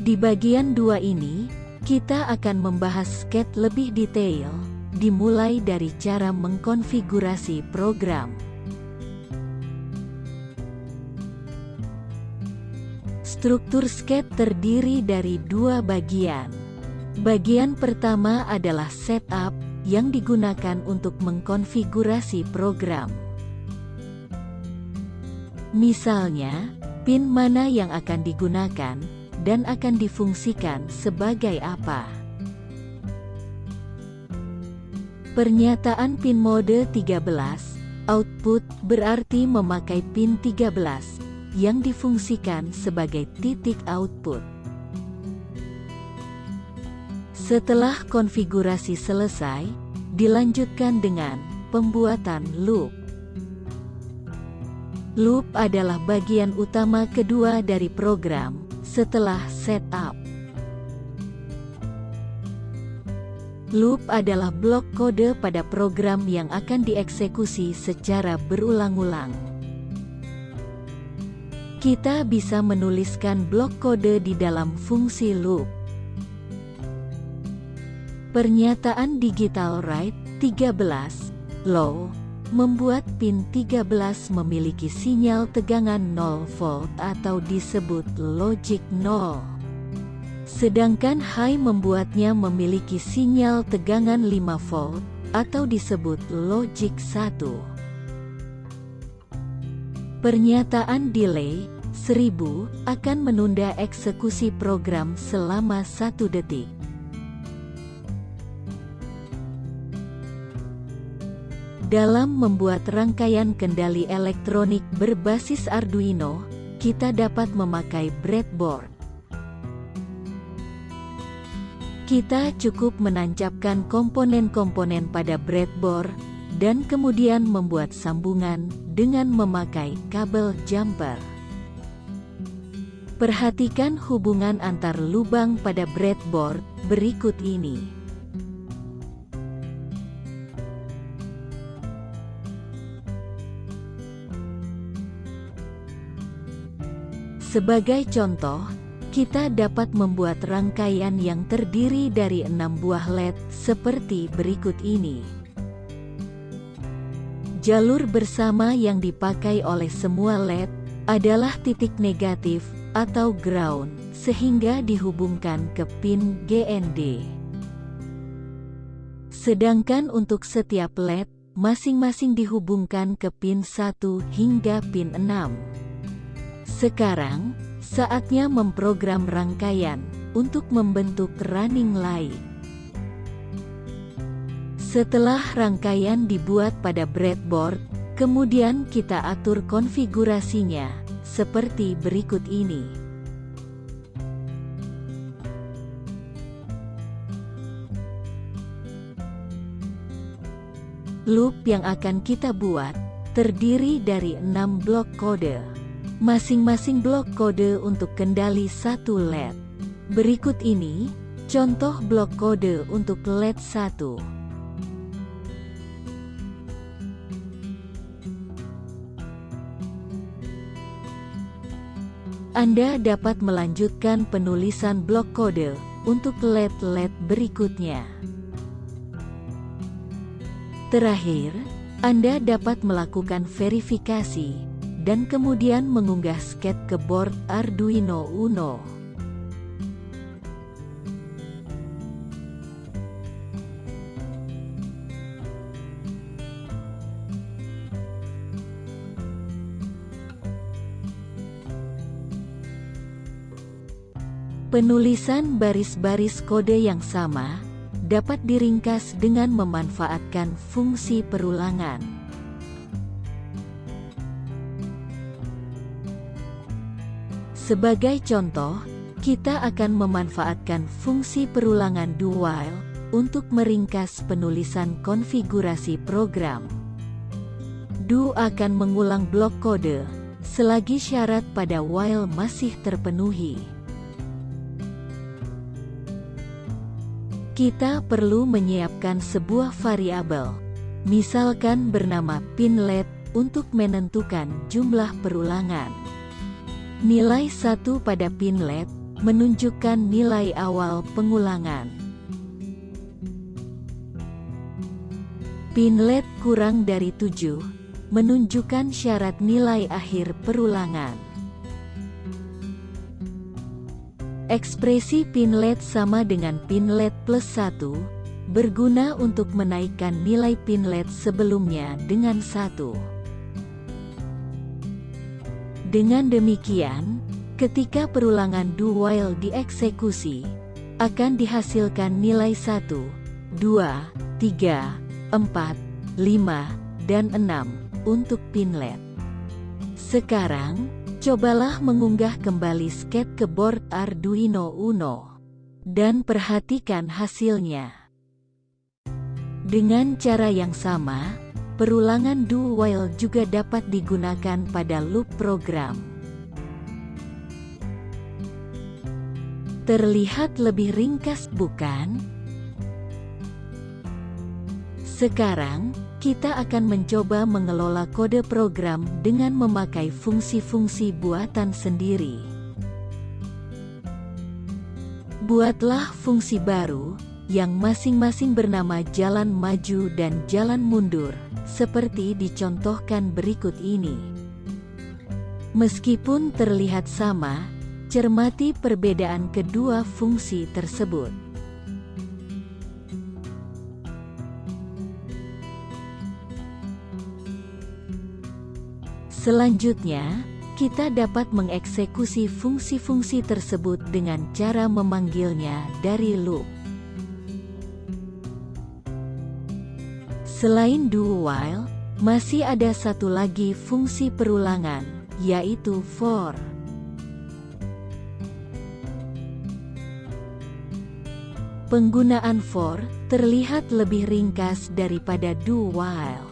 Di bagian 2 ini, kita akan membahas skate lebih detail, dimulai dari cara mengkonfigurasi program. Struktur skate terdiri dari 2 bagian. Bagian pertama adalah setup, yang digunakan untuk mengkonfigurasi program. Misalnya, pin mana yang akan digunakan, dan akan difungsikan sebagai apa. Pernyataan pin mode 13, output berarti memakai pin 13, yang difungsikan sebagai titik output. Setelah konfigurasi selesai, dilanjutkan dengan pembuatan loop. Loop adalah bagian utama kedua dari program, setelah setup. Loop adalah blok kode pada program yang akan dieksekusi secara berulang-ulang. Kita bisa menuliskan blok kode di dalam fungsi loop. Pernyataan digital write 13, low, membuat pin 13 memiliki sinyal tegangan 0 volt atau disebut logic 0. Sedangkan high membuatnya memiliki sinyal tegangan 5 volt atau disebut logic 1. Pernyataan delay 1000 akan menunda eksekusi program selama 1 detik. Dalam membuat rangkaian kendali elektronik berbasis Arduino, kita dapat memakai breadboard. Kita cukup menancapkan komponen-komponen pada breadboard, dan kemudian membuat sambungan dengan memakai kabel jumper. Perhatikan hubungan antar lubang pada breadboard berikut ini. Sebagai contoh, kita dapat membuat rangkaian yang terdiri dari 6 buah LED seperti berikut ini. Jalur bersama yang dipakai oleh semua LED adalah titik negatif atau ground, sehingga dihubungkan ke pin GND. Sedangkan untuk setiap LED, masing-masing dihubungkan ke pin 1 hingga pin 6. Sekarang, saatnya memprogram rangkaian untuk membentuk running light. Setelah rangkaian dibuat pada breadboard, kemudian kita atur konfigurasinya seperti berikut ini. Loop yang akan kita buat terdiri dari 6 blok kode. Masing-masing blok kode untuk kendali 1 LED. Berikut ini, contoh blok kode untuk LED 1. Anda dapat melanjutkan penulisan blok kode untuk LED-LED berikutnya. Terakhir, Anda dapat melakukan verifikasi dan kemudian mengunggah skate ke board Arduino Uno. Penulisan baris-baris kode yang sama dapat diringkas dengan memanfaatkan fungsi perulangan. Sebagai contoh, kita akan memanfaatkan fungsi perulangan do while untuk meringkas penulisan konfigurasi program. Do akan mengulang blok kode selagi syarat pada while masih terpenuhi. Kita perlu menyiapkan sebuah variabel, misalkan bernama pin LED, untuk menentukan jumlah perulangan. Nilai 1 pada pin LED menunjukkan nilai awal pengulangan. Pinlet kurang dari 7, menunjukkan syarat nilai akhir perulangan. Ekspresi pinlet sama dengan pinlet plus 1, berguna untuk menaikkan nilai pinlet sebelumnya dengan 1. Dengan demikian, ketika perulangan do while dieksekusi, akan dihasilkan nilai 1, 2, 3, 4, 5, dan 6 untuk pinlet. Sekarang, cobalah mengunggah kembali sketch ke board Arduino Uno dan perhatikan hasilnya. Dengan cara yang sama, perulangan do while juga dapat digunakan pada loop program. Terlihat lebih ringkas, bukan? Sekarang, kita akan mencoba mengelola kode program dengan memakai fungsi-fungsi buatan sendiri. Buatlah fungsi baru, yang masing-masing bernama jalan maju dan jalan mundur, seperti dicontohkan berikut ini. Meskipun terlihat sama, cermati perbedaan kedua fungsi tersebut. Selanjutnya, kita dapat mengeksekusi fungsi-fungsi tersebut dengan cara memanggilnya dari loop. Selain do while, masih ada satu lagi fungsi perulangan, yaitu for. Penggunaan for terlihat lebih ringkas daripada do while.